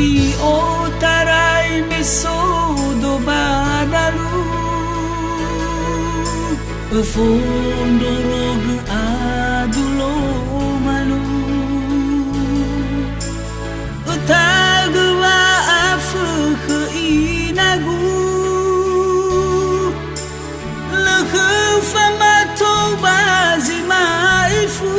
I o taray mesodo badalu Fondorog adulo malu Utagawa afu ke inagu Lekhe famato bazima ifu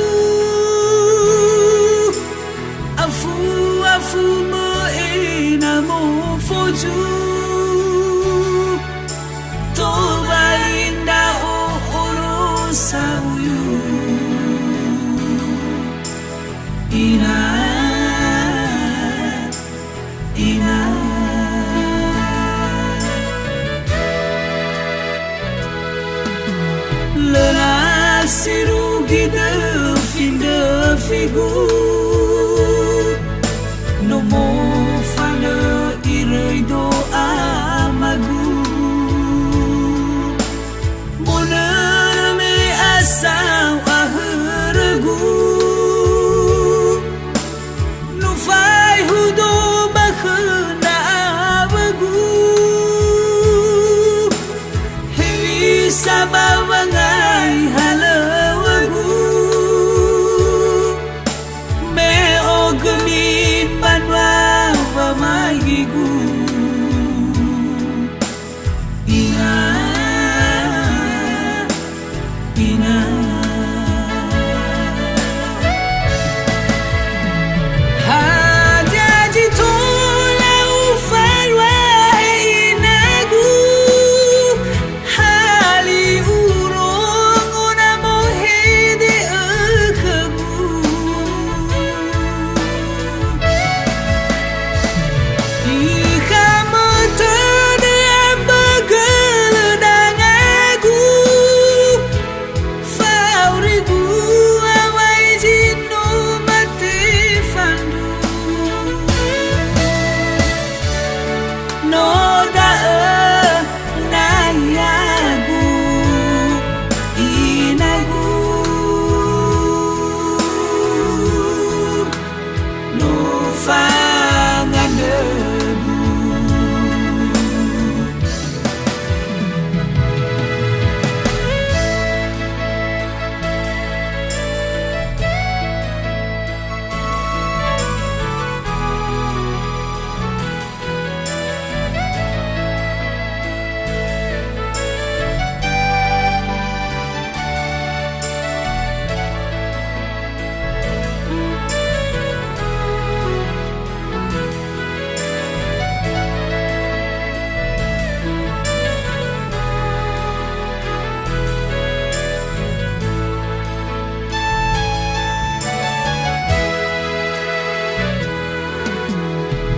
Afu mo ina mo foju To balinda o oro sauyu Ina Lena sirugi de fin de figu No mo fana iray do amagu Mona me asaw aharagu No fai hudo bakhna abagu Hewi sabawangai halawagu Me ogni magigu Ina Hajaji tola ufalwa inagu Hali urong una mohede akagu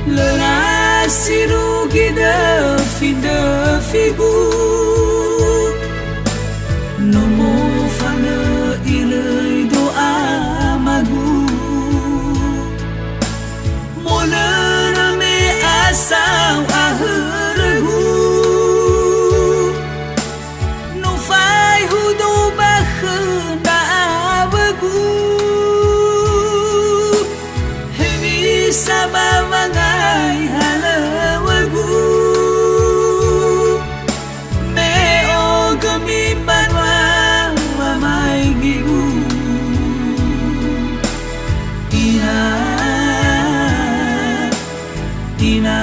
Lena sirugi de fin de figu No mo fana iray do amagu Mona na me asaw aharagu No fai hudo bakhna abagu Hewi sabawangai halawagu Me ogami banwa mamay gigu Ina